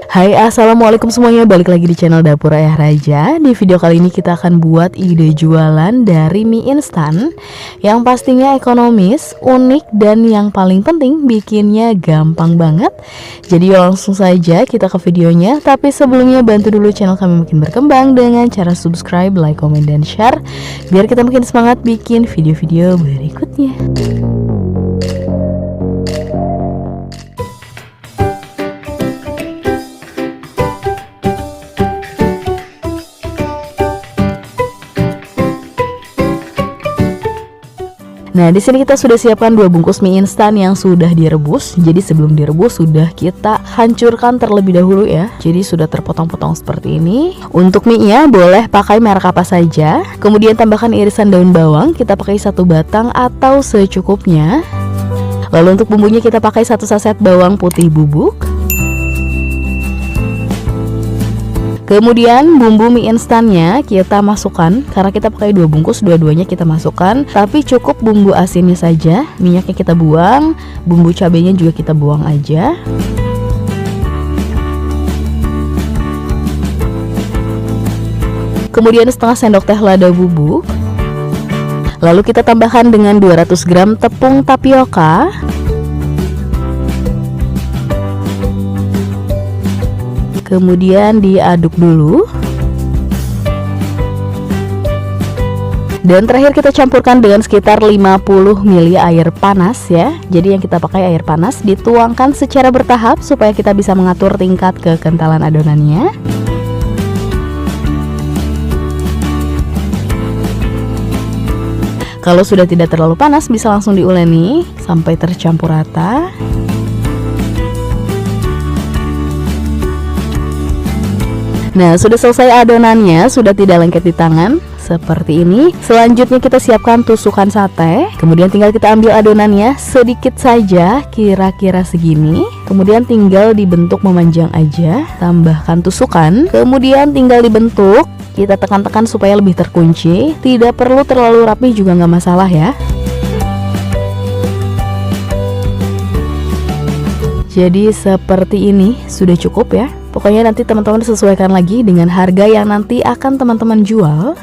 Hai, assalamualaikum semuanya, balik lagi di channel Dapur Ayah Raja. Di video kali ini kita akan buat ide jualan dari mie instan yang pastinya ekonomis, unik, dan yang paling penting bikinnya gampang banget. Jadi langsung saja kita ke videonya. Tapi sebelumnya bantu dulu channel kami makin berkembang dengan cara subscribe, like, komen, dan share biar kita makin semangat bikin video-video berikutnya. Nah, di sini kita sudah siapkan 2 bungkus mie instan yang sudah direbus. Jadi sebelum direbus sudah kita hancurkan terlebih dahulu ya. Jadi sudah terpotong-potong seperti ini. Untuk mie-nya boleh pakai merek apa saja. Kemudian tambahkan irisan daun bawang, kita pakai 1 batang atau secukupnya. Lalu untuk bumbunya kita pakai 1 saset bawang putih bubuk. Kemudian bumbu mie instannya kita masukkan, karena kita pakai 2 bungkus, dua-duanya kita masukkan. Tapi cukup bumbu asinnya saja, minyaknya kita buang, bumbu cabenya juga kita buang aja. Kemudian setengah sendok teh lada bubuk. Lalu kita tambahkan dengan 200 gram tepung tapioka. Kemudian diaduk dulu. Dan terakhir kita campurkan dengan sekitar 50 ml air panas ya. Jadi yang kita pakai air panas, dituangkan secara bertahap supaya kita bisa mengatur tingkat kekentalan adonannya. Kalau sudah tidak terlalu panas bisa langsung diuleni sampai tercampur rata. Nah, sudah selesai adonannya, sudah tidak lengket di tangan seperti ini. Selanjutnya kita siapkan tusukan sate. Kemudian tinggal kita ambil adonannya sedikit saja, kira-kira segini. Kemudian tinggal dibentuk memanjang aja. Tambahkan tusukan. Kemudian tinggal dibentuk. Kita tekan-tekan supaya lebih terkunci. Tidak perlu terlalu rapi juga nggak masalah ya. Jadi seperti ini sudah cukup ya. Pokoknya nanti teman-teman sesuaikan lagi dengan harga yang nanti akan teman-teman jual.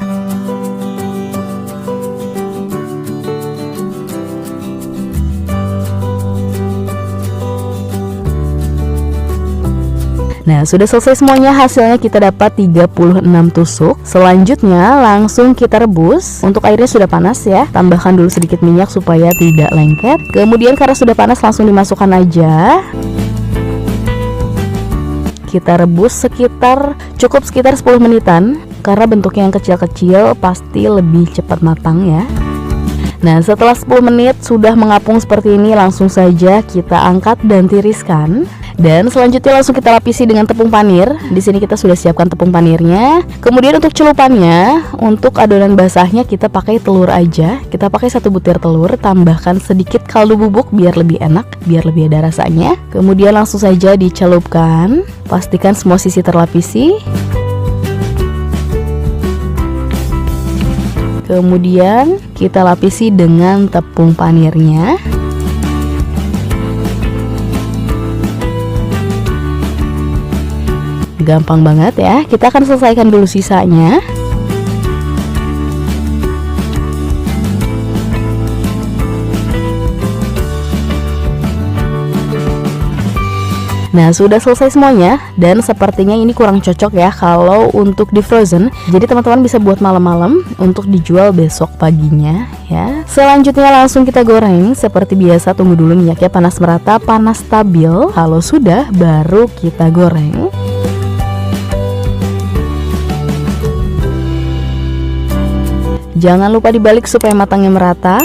Nah, sudah selesai semuanya, hasilnya kita dapat 36 tusuk. Selanjutnya langsung kita rebus. Untuk airnya sudah panas ya. Tambahkan dulu sedikit minyak supaya tidak lengket. Kemudian karena sudah panas langsung dimasukkan aja. Kita rebus cukup sekitar 10 menitan. Karena bentuknya yang kecil-kecil pasti lebih cepat matang ya. Nah, setelah 10 menit sudah mengapung seperti ini, langsung saja kita angkat dan tiriskan. Dan selanjutnya langsung kita lapisi dengan tepung panir. Di sini kita sudah siapkan tepung panirnya. Kemudian untuk celupannya, untuk adonan basahnya kita pakai telur aja. Kita pakai 1 butir telur, tambahkan sedikit kaldu bubuk biar lebih enak, biar lebih ada rasanya. Kemudian langsung saja dicelupkan. Pastikan semua sisi terlapisi. Kemudian kita lapisi dengan tepung panirnya. Gampang banget ya. Kita akan selesaikan dulu sisanya. Nah, sudah selesai semuanya. Dan sepertinya ini kurang cocok ya kalau untuk di frozen. Jadi teman-teman bisa buat malam-malam untuk dijual besok paginya ya. Selanjutnya langsung kita goreng. Seperti biasa, tunggu dulu minyaknya panas merata, panas stabil. Kalau sudah, baru kita goreng. Jangan lupa dibalik supaya matangnya merata.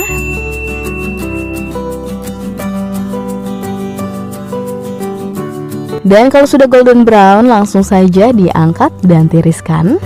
Dan kalau sudah golden brown, langsung saja diangkat dan tiriskan.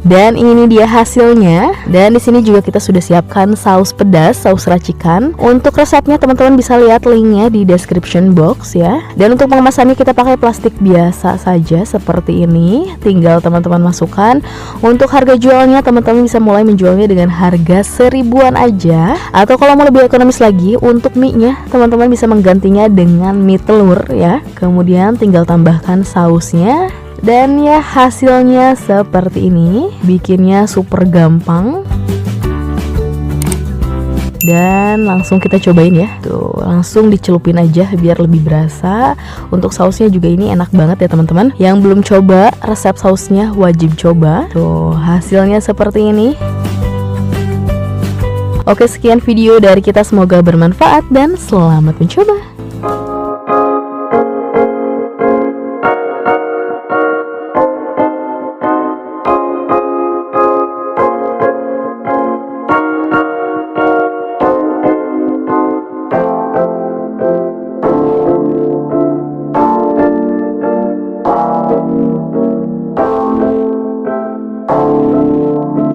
Dan ini dia hasilnya. Dan di sini juga kita sudah siapkan saus pedas, saus racikan. Untuk resepnya teman-teman bisa lihat linknya di description box ya. Dan untuk pengemasannya kita pakai plastik biasa saja seperti ini. Tinggal teman-teman masukkan. Untuk harga jualnya teman-teman bisa mulai menjualnya dengan harga 1000-an aja. Atau kalau mau lebih ekonomis lagi, untuk mie-nya teman-teman bisa menggantinya dengan mie telur ya. Kemudian tinggal tambahkan sausnya. Dan ya hasilnya seperti ini. Bikinnya super gampang. Dan langsung kita cobain ya. Tuh, langsung dicelupin aja biar lebih berasa. Untuk sausnya juga ini enak banget ya teman-teman. Yang belum coba resep sausnya wajib coba. Tuh, hasilnya seperti ini. Oke, sekian video dari kita, semoga bermanfaat dan selamat mencoba.